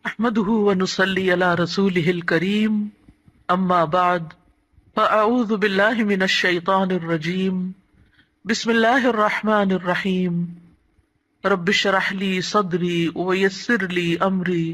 احمده ونصلي على رسوله الكريم اما بعد فاعوذ بالله من الشيطان الرجيم بسم الله الرحمن الرحيم رب اشرح لي صدري ويسر لي امري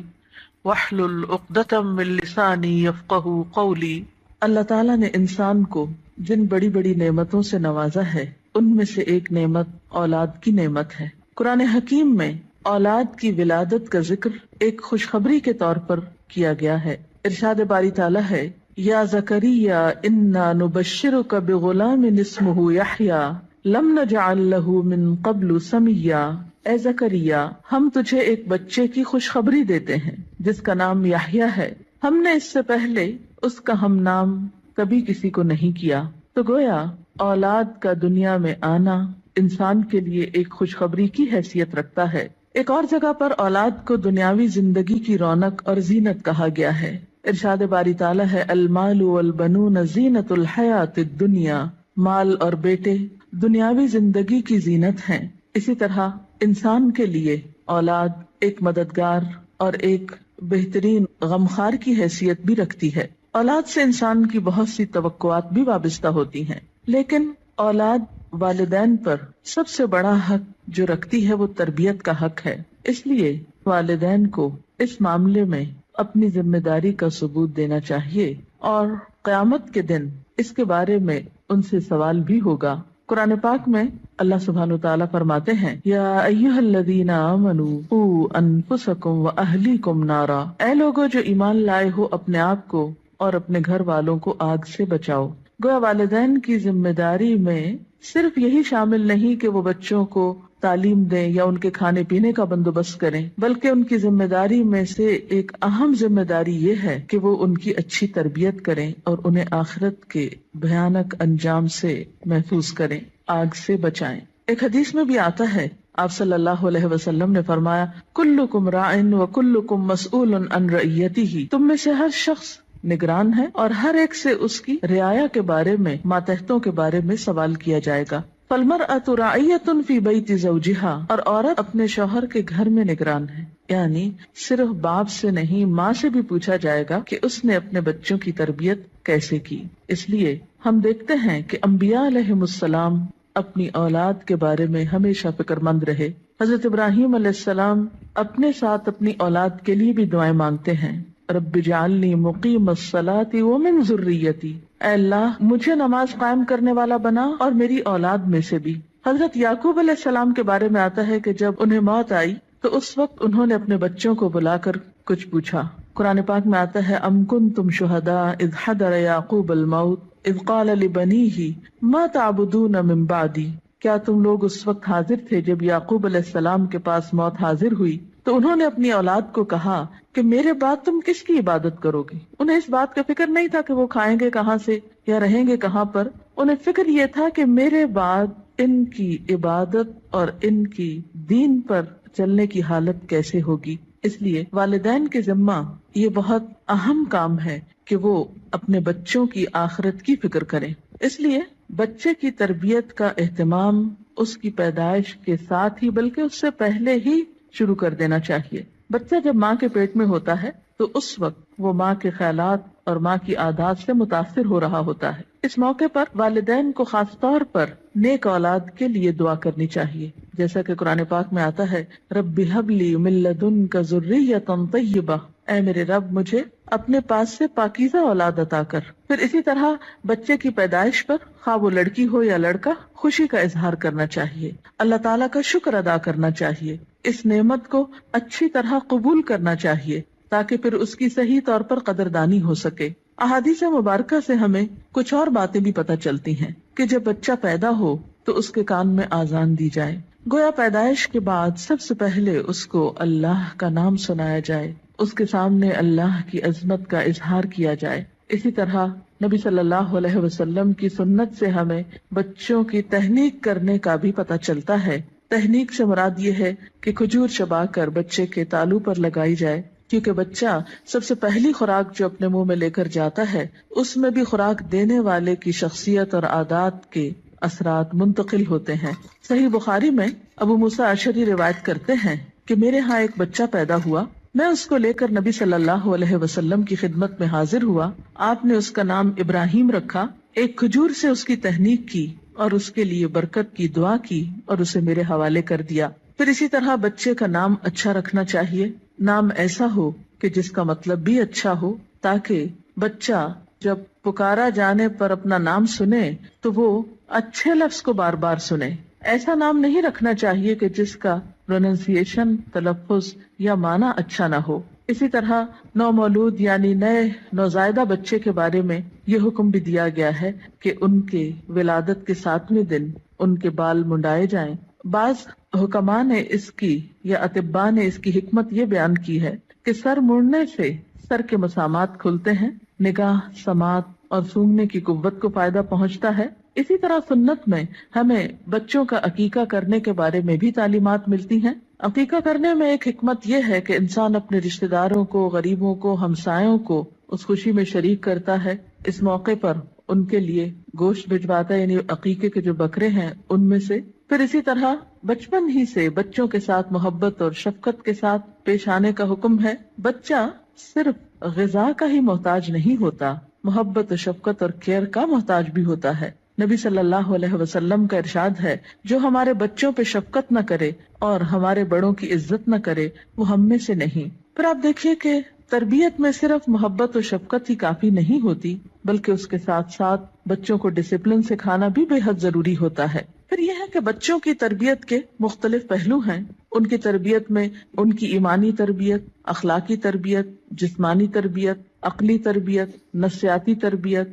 واحلل عقدة من لساني يفقهوا قولي۔ اللہ تعالیٰ نے انسان کو جن بڑی بڑی نعمتوں سے نوازا ہے ان میں سے ایک نعمت اولاد کی نعمت ہے۔ قرآن حکیم میں اولاد کی ولادت کا ذکر ایک خوشخبری کے طور پر کیا گیا ہے۔ ارشاد باری تعالیٰ ہے، یا زکریا انا نبشرک بغلام اسمہ یحییٰ لم نجعل لہ من قبل سمیا۔ اے زکریا، ہم تجھے ایک بچے کی خوشخبری دیتے ہیں جس کا نام یحییٰ ہے، ہم نے اس سے پہلے اس کا ہم نام کبھی کسی کو نہیں کیا۔ تو گویا اولاد کا دنیا میں آنا انسان کے لیے ایک خوشخبری کی حیثیت رکھتا ہے۔ ایک اور جگہ پر اولاد کو دنیاوی زندگی کی رونق اور زینت کہا گیا ہے۔ ارشاد باری تعالیٰ ہے، المال والبنون زینت الحیات الدنیا، مال اور بیٹے دنیاوی زندگی کی زینت ہیں۔ اسی طرح انسان کے لیے اولاد ایک مددگار اور ایک بہترین غمخار کی حیثیت بھی رکھتی ہے۔ اولاد سے انسان کی بہت سی توقعات بھی وابستہ ہوتی ہیں، لیکن اولاد والدین پر سب سے بڑا حق جو رکھتی ہے وہ تربیت کا حق ہے۔ اس لیے والدین کو اس معاملے میں اپنی ذمہ داری کا ثبوت دینا چاہیے، اور قیامت کے دن اس کے بارے میں ان سے سوال بھی ہوگا۔ قرآن پاک میں اللہ سبحانہ وتعالیٰ فرماتے ہیں، یا ایھا الذین آمنوا قوا انفسکم واہلیکم نارا، اے لوگو جو ایمان لائے ہو اپنے آپ کو اور اپنے گھر والوں کو آگ سے بچاؤ۔ گویا والدین کی ذمہ داری میں صرف یہی شامل نہیں کہ وہ بچوں کو تعلیم دیں یا ان کے کھانے پینے کا بندوبست کریں، بلکہ ان کی ذمہ داری میں سے ایک اہم ذمہ داری یہ ہے کہ وہ ان کی اچھی تربیت کریں اور انہیں آخرت کے بھیانک انجام سے محفوظ کریں، آگ سے بچائیں۔ ایک حدیث میں بھی آتا ہے، آپ صلی اللہ علیہ وسلم نے فرمایا، کلکم راع وکلکم مسئول عن رعیتہ، تم میں سے ہر شخص نگران ہے اور ہر ایک سے اس کی رعایا کے بارے میں، ماتحتوں کے بارے میں سوال کیا جائے گا۔ فالمرأة راعیۃ فی بیت زوجہا، اور عورت اپنے شوہر کے گھر میں نگران ہے، یعنی صرف باپ سے نہیں، ماں سے بھی پوچھا جائے گا کہ اس نے اپنے بچوں کی تربیت کیسے کی۔ اس لیے ہم دیکھتے ہیں کہ انبیاء علیہم السلام اپنی اولاد کے بارے میں ہمیشہ فکر مند رہے۔ حضرت ابراہیم علیہ السلام اپنے ساتھ اپنی اولاد کے لیے بھی دعائیں مانگتے ہیں، رب اجعلنی مقیم الصلاۃ ومن ذریتی، اے اللہ مجھے نماز قائم کرنے والا بنا اور میری اولاد میں سے بھی۔ حضرت یعقوب علیہ السلام کے بارے میں آتا ہے کہ جب انہیں موت آئی تو اس وقت انہوں نے اپنے بچوں کو بلا کر کچھ پوچھا۔ قرآن پاک میں آتا ہے، ام کنتم شہداء اذ حضر یعقوب الموت اذ قال لبنیہ ما تعبدون من بعدی، کیا تم لوگ اس وقت حاضر تھے جب یعقوب علیہ السلام کے پاس موت حاضر ہوئی تو انہوں نے اپنی اولاد کو کہا کہ میرے بعد تم کس کی عبادت کرو گے؟ انہیں اس بات کا فکر نہیں تھا کہ وہ کھائیں گے کہاں سے یا رہیں گے کہاں پر، انہیں فکر یہ تھا کہ میرے بعد ان کی عبادت اور ان کی دین پر چلنے کی حالت کیسے ہوگی۔ اس لیے والدین کے ذمہ یہ بہت اہم کام ہے کہ وہ اپنے بچوں کی آخرت کی فکر کریں۔ اس لیے بچے کی تربیت کا اہتمام اس کی پیدائش کے ساتھ ہی بلکہ اس سے پہلے ہی شروع کر دینا چاہیے۔ بچہ جب ماں کے پیٹ میں ہوتا ہے تو اس وقت وہ ماں کے خیالات اور ماں کی عادات سے متاثر ہو رہا ہوتا ہے۔ اس موقع پر والدین کو خاص طور پر نیک اولاد کے لیے دعا کرنی چاہیے، جیسا کہ قرآن پاک میں آتا ہے، رب ہب لی من لدنک ذریۃ طیبہ، اے میرے رب مجھے اپنے پاس سے پاکیزہ اولاد عطا کر۔ پھر اسی طرح بچے کی پیدائش پر خواہ وہ لڑکی ہو یا لڑکا، خوشی کا اظہار کرنا چاہیے، اللہ تعالیٰ کا شکر ادا کرنا چاہیے، اس نعمت کو اچھی طرح قبول کرنا چاہیے تاکہ پھر اس کی صحیح طور پر قدردانی ہو سکے۔ احادیث مبارکہ سے ہمیں کچھ اور باتیں بھی پتہ چلتی ہیں کہ جب بچہ پیدا ہو تو اس کے کان میں آذان دی جائے، گویا پیدائش کے بعد سب سے پہلے اس کو اللہ کا نام سنایا جائے، اس کے سامنے اللہ کی عظمت کا اظہار کیا جائے۔ اسی طرح نبی صلی اللہ علیہ وسلم کی سنت سے ہمیں بچوں کی تہنیک کرنے کا بھی پتہ چلتا ہے۔ تہنیک سے مراد یہ ہے کہ کھجور چبا کر بچے کے تالو پر لگائی جائے، کیونکہ بچہ سب سے پہلی خوراک جو اپنے منہ میں لے کر جاتا ہے اس میں بھی خوراک دینے والے کی شخصیت اور عادات کے اثرات منتقل ہوتے ہیں۔ صحیح بخاری میں ابو موسیٰ اشعری روایت کرتے ہیں کہ میرے ہاں ایک بچہ پیدا ہوا میں اس کو لے کر نبی صلی اللہ علیہ وسلم کی خدمت میں حاضر ہوا. آپ نے اس کا نام ابراہیم رکھا. ایک کھجور سے اس کی تہنیک کی اور اس کے لیے برکت کی دعا کی اور اسے میرے حوالے کر دیا. پھر اسی طرح بچے کا نام اچھا رکھنا چاہیے. نام ایسا ہو کہ جس کا مطلب بھی اچھا ہو، تاکہ بچہ جب پکارا جانے پر اپنا نام سنے تو وہ اچھے لفظ کو بار بار سنے. ایسا نام نہیں رکھنا چاہیے کہ جس کا پروننسیشن، تلفظ یا معنی اچھا نہ ہو. اسی طرح نومولود یعنی نئے نوزائیدہ بچے کے بارے میں یہ حکم بھی دیا گیا ہے کہ ان کے ولادت کے 7ویں دن ان کے بال منڈائے جائیں. بعض حکماء نے اس کی یا اطباء نے اس کی حکمت یہ بیان کی ہے کہ سر مڑنے سے سر کے مسامات کھلتے ہیں، نگاہ، سماعت اور سونگنے کی قوت کو فائدہ پہنچتا ہے. اسی طرح سنت میں ہمیں بچوں کا عقیقہ کرنے کے بارے میں بھی تعلیمات ملتی ہیں. عقیقہ کرنے میں ایک حکمت یہ ہے کہ انسان اپنے رشتہ داروں کو، غریبوں کو، ہمسایوں کو اس خوشی میں شریک کرتا ہے. اس موقع پر ان کے لیے گوشت بھجواتا ہے، یعنی عقیقے کے جو بکرے ہیں ان میں سے. پھر اسی طرح بچپن ہی سے بچوں کے ساتھ محبت اور شفقت کے ساتھ پیش آنے کا حکم ہے. بچہ صرف غذا کا ہی محتاج نہیں ہوتا، محبت و شفقت اور کیئر کا محتاج بھی ہوتا ہے. نبی صلی اللہ علیہ وسلم کا ارشاد ہے، جو ہمارے بچوں پہ شفقت نہ کرے اور ہمارے بڑوں کی عزت نہ کرے وہ ہم میں سے نہیں. پھر آپ دیکھیے کہ تربیت میں صرف محبت و شفقت ہی کافی نہیں ہوتی، بلکہ اس کے ساتھ ساتھ بچوں کو ڈسپلن سکھانا بھی بے حد ضروری ہوتا ہے. پھر یہ ہے کہ بچوں کی تربیت کے مختلف پہلو ہیں. ان کی تربیت میں ان کی ایمانی تربیت، اخلاقی تربیت، جسمانی تربیت، عقلی تربیت، نفسیاتی تربیت،